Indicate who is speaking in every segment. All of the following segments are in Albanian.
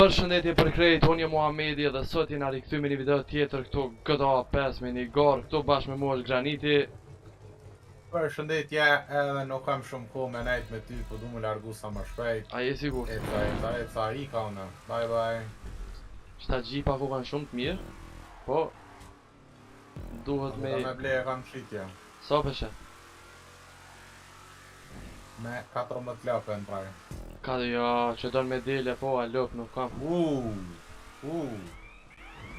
Speaker 1: Përshëndetje për krejt, unë jam Muhamedi dhe sot jena rikthyme një video tjetër këtu GTA 5 me një garë këtu bashkë me mua është Graniti.
Speaker 2: Përshëndetje, edhe nuk kam shumë kohë me nejt me ty, po du më largu sa më shpejt.
Speaker 1: A je sigur?
Speaker 2: Eca, i ka unë. Bye bye.
Speaker 1: Shta gjipa ku kanë shumë të mirë, po duhet me...
Speaker 2: Me ble e kam shitja.
Speaker 1: Sa peshe?
Speaker 2: Me 14 lape në praj.
Speaker 1: Ka dhe jo, që donë me dele, po a lop nuk kam.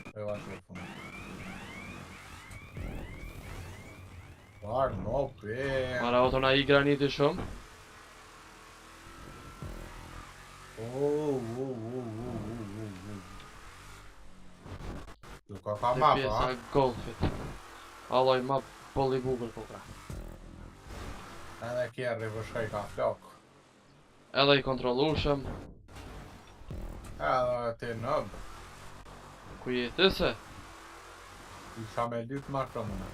Speaker 2: E vash e punë. Parë no pe.
Speaker 1: Mara oto na i Graniti shumë.
Speaker 2: Tu ka
Speaker 1: Te
Speaker 2: mapa,
Speaker 1: pjesa golfit. Alloj ma bolli bugër po pra.
Speaker 2: edhe kjerë vëshkaj ka flok.
Speaker 1: Edhe i kontrolushëm.
Speaker 2: Edhe ti nëb,
Speaker 1: Ku jetëse?
Speaker 2: isha me lyp ma shumë në.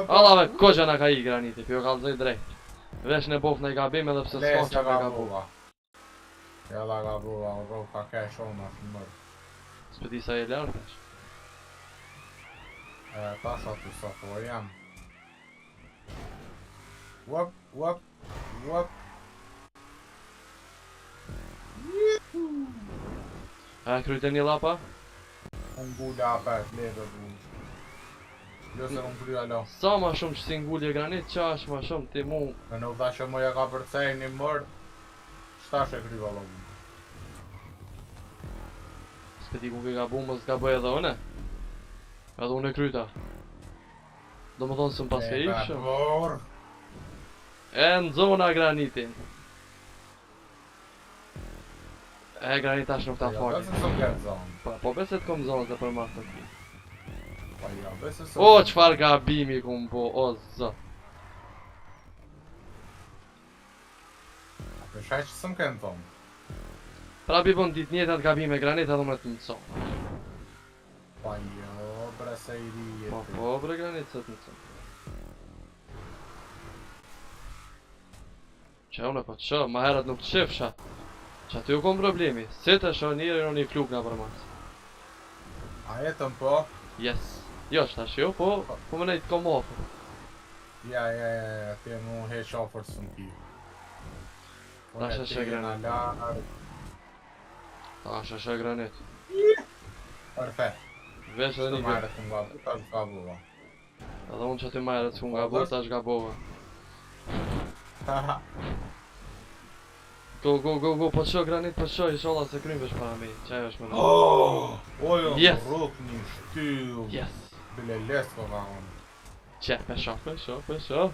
Speaker 1: Allave, koqa na ka i Graniti, pjo kalzoj drejt. Vesh në bof në i gabim edhe pse s'ka që me gabu.
Speaker 2: Jella gabova, u rrë ka kesh ona të mërë.
Speaker 1: S'pëti sa e lartë është.
Speaker 2: Tasha të safo jam. Wap.
Speaker 1: A kryte një lapa?
Speaker 2: Unë gulla apet, lebe bu. Jo se unë krya lo.
Speaker 1: Sa ma shumë që si ngulje Granit, qa është ma shumë ti mu.
Speaker 2: Në nuk dha që moja ka përcej një mërë, shtash e krya lo bu.
Speaker 1: S'pëti ku ke gabu, mos ka bëj edhe une. Edhe une kryta. Do më thonë së më pas ke ifshëm. E në zona Granitin. E Granit tash nuk ta fali.
Speaker 2: Besë së këtë zonë.
Speaker 1: Po beset kom zonë dhe për marrë të ti.
Speaker 2: Besë së
Speaker 1: O, qfar gabimi kum po, o zot.
Speaker 2: Përshaj që së më këtë zonë.
Speaker 1: Pra bi bon dit njetat gabime Granit edhe më të mëso.
Speaker 2: Bre se i rije.
Speaker 1: Po bre Granit se të mëso. Që une po të shë, ma herët nuk të shifsha. Që aty u kom problemi, si të shë njëri në një fluk nga për mas.
Speaker 2: A jetën po?
Speaker 1: Yes. Jo, shtash jo, po më nejtë kom ofër.
Speaker 2: Ja, ti mu heq ofër së në ki.
Speaker 1: Tash e shë Granit. Tash e shë Granit.
Speaker 2: Perfekt.
Speaker 1: Vesh edhe një
Speaker 2: Shtë marrë të nga bu, tash nga buva.
Speaker 1: Edhe unë që ti majrët s'ku nga bërë, tash nga bova. Go, po qo Granit, po qo, isholla se krymë vesh para mi, qaj është me në.
Speaker 2: Ojo,
Speaker 1: Yes.
Speaker 2: rruk një shtyll.
Speaker 1: Yes.
Speaker 2: Bile lesko ka unë.
Speaker 1: Qe, pesho.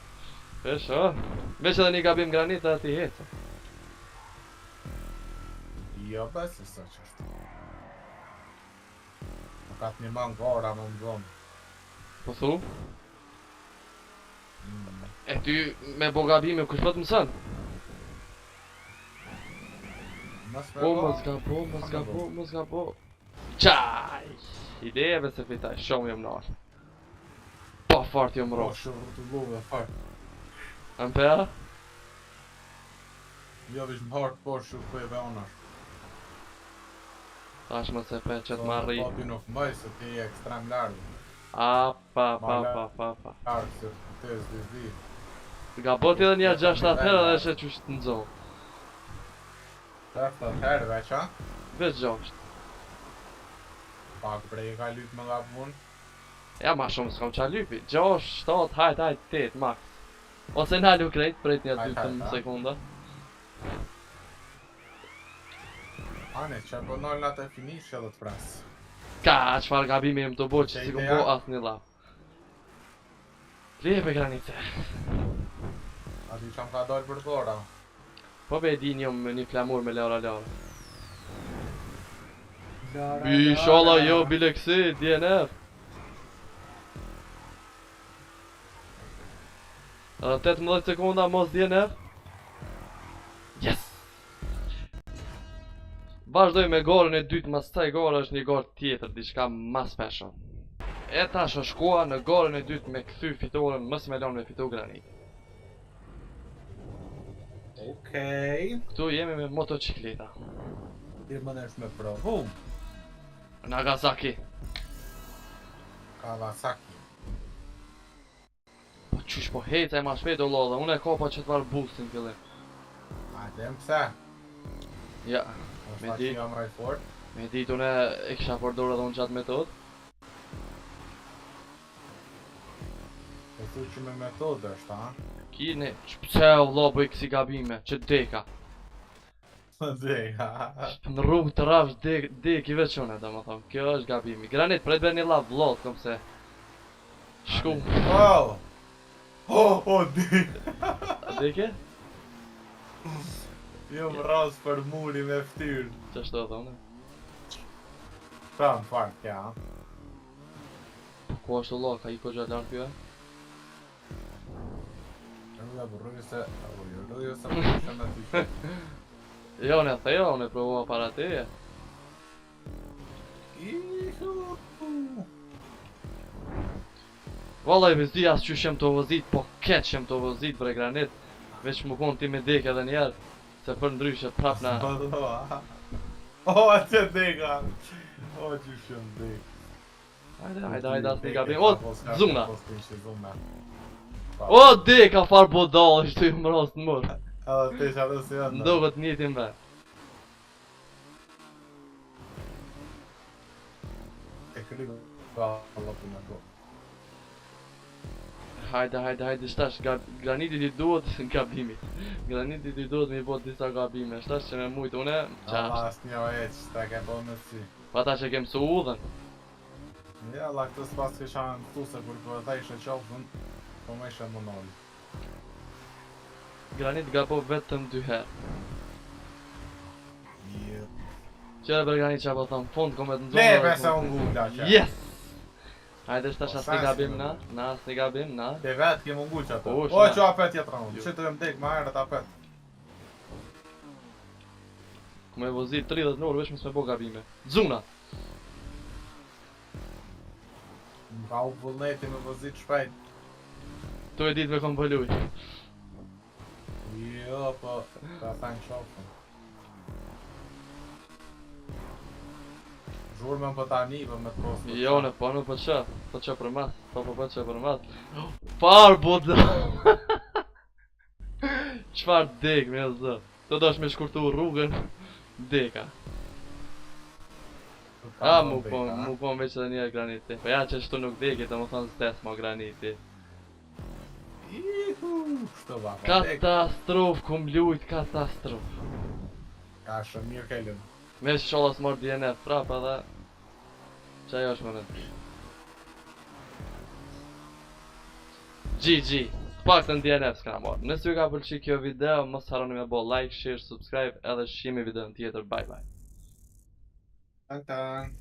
Speaker 1: Vesh edhe një gabim Granit dhe ti hetë.
Speaker 2: Jo, besë së që është. Më ka të një manë gara më më zonë.
Speaker 1: Po thu? E ty me bo gabime, kush po të mësën? Po, mos gabo. Qaj! Ideve se fitaj, shumë jëm nërë. Po fart jëm
Speaker 2: Po,
Speaker 1: rosh.
Speaker 2: shumë rrëtulluve, fakt.
Speaker 1: Në pea?
Speaker 2: Jo, vish më hartë po shumë për e veonash.
Speaker 1: Tash më se pe që të marri.
Speaker 2: Po, ty nuk mbaj se ti e ekstrem largë.
Speaker 1: Pa.
Speaker 2: Largë se të zdi.
Speaker 1: Gabot edhe një 6-7 herë dhe eshe qështë në zonë.
Speaker 2: Tërë të herë veç, ha?
Speaker 1: Veç 6.
Speaker 2: Pak prej e ka lypë më nga punë.
Speaker 1: Ja ma shumë s'kom qa lypi. 6, 7, hajt, 8 max. Ose nalu krejt, prejt një 2 sekunda.
Speaker 2: Ane, që po nëllë atë e finishë edhe të presë.
Speaker 1: Ka, qfar gabimi jem të bo që si kom bo asë një lap. Lepe Granice.
Speaker 2: A di që më ka dojnë për gora.
Speaker 1: Po be di një flamur me Lara. Bishala jo bileksi, DNF. Edhe 18 sekunda mos DNF. Yes! Vazhdoj me gorën e dytë, mas taj gorë është një gorë tjetër, diçka mas peshon. E tash është koha në gorën e dytë me këthy fitoren, mës me lanë me fitu Granit.
Speaker 2: Okej.
Speaker 1: Këtu jemi me motocikleta.
Speaker 2: Ti më nesh me provu.
Speaker 1: Nagasaki.
Speaker 2: Kawasaki.
Speaker 1: Po qysh po heca e ma shpejt o lodha, unë e kopa që të marrë boostin fillim.
Speaker 2: Hajde më pse?
Speaker 1: Ja,
Speaker 2: Mos
Speaker 1: me
Speaker 2: ta
Speaker 1: di.
Speaker 2: që jam rajt fort.
Speaker 1: Me ditë unë e kisha përdorur edhe unë qatë metodë.
Speaker 2: E thu që me metodë është, ha?
Speaker 1: Kini, pse o vlla bëj kësi gabime, që deka.
Speaker 2: Dhe, ha.
Speaker 1: Në rrugë të rafsh dek i veç une, do më thonë, kjo është gabimi. Granit, prej bërë një lap vlot, kom se. Shku.
Speaker 2: Oh! Oh, di!
Speaker 1: A deke?
Speaker 2: Jo më ras për muri me ftyrë.
Speaker 1: Që shto thonë?
Speaker 2: Pra në fakt kja, ha?
Speaker 1: Ku është o ka i ko gjatë lartë kjo e?
Speaker 2: Rrugë se... Rrugë se më të shënë aty që.
Speaker 1: Jo, në thejo, unë e provova para teje.
Speaker 2: Ihu!
Speaker 1: Valla i bezdi as që shem të vozit, po keq shem të vozit bre Granit. Veç më konë ti me dek edhe njerë. Se për ndryshe prap na...
Speaker 2: Zbado, ha? O, atë deka! O, që shumë dek.
Speaker 1: Hajde, as një gabim. O, zuna!
Speaker 2: Zuna.
Speaker 1: O, deka far bodal, ishtu ju më rast në mërë.
Speaker 2: Edhe të isha dhe si janë.
Speaker 1: Ndogët njëtin be.
Speaker 2: E krygu ka lopin ato.
Speaker 1: Hajde, shtash, granitit i duhet në gabimit. Granitit i duhet me i bot disa gabime, shtash që me mujtë une,
Speaker 2: Allah
Speaker 1: qasht.
Speaker 2: asë një eq, ta ke po në si.
Speaker 1: Pa ta që kem su udhen.
Speaker 2: Ja, la këtë s'pas kisha në këtu se kur për ata ishe qofën, po me ishe më nolli.
Speaker 1: Granit gapo vetëm 2 herë.
Speaker 2: Jep.
Speaker 1: Qere për granit që po thëmë fund, kom e të
Speaker 2: Ne
Speaker 1: nëzonë.
Speaker 2: besa unë gulla që.
Speaker 1: Yes! Hajde shtash
Speaker 2: Po,
Speaker 1: as një
Speaker 2: sa
Speaker 1: gabim
Speaker 2: si
Speaker 1: na,
Speaker 2: më
Speaker 1: na as një gabim na.
Speaker 2: Te vetë ke mungu që ato.
Speaker 1: Po,
Speaker 2: O,
Speaker 1: shna.
Speaker 2: që apet jetra unë.
Speaker 1: Jo.
Speaker 2: Që të vëm dek ma herët apet.
Speaker 1: Ku me vozit 30 në orë, veç më s'me bo gabime. Zuna!
Speaker 2: Më ka u vullneti me vëzit shpejt.
Speaker 1: Tu e dit me kom pëlluj.
Speaker 2: Jo, po, ta thajnë qofën. Zhurë me më pëta një, po me të posë.
Speaker 1: Jo, në po nuk po që për mas, po që për mas. Far boda! Qfar dek me zë? Të dosh me shkurtu rrugën, deka. A, mu kon veç edhe njerë graniti. Po ja që shtu nuk deki, të më thonë stes mo graniti.
Speaker 2: Ihu, shto ba, po dek.
Speaker 1: Katastrof, kum lujt, katastrof.
Speaker 2: Ka shumë mirë kellëm.
Speaker 1: Me sholla s'mor DNF prap edhe... Qaj është më nëtë. GG. Pak të në DNF s'ka morë. Nësë ju ka pëlqy kjo video, mos harroni me bo like, share, subscribe edhe shihemi video në tjetër. Bye bye.
Speaker 2: Tang tang.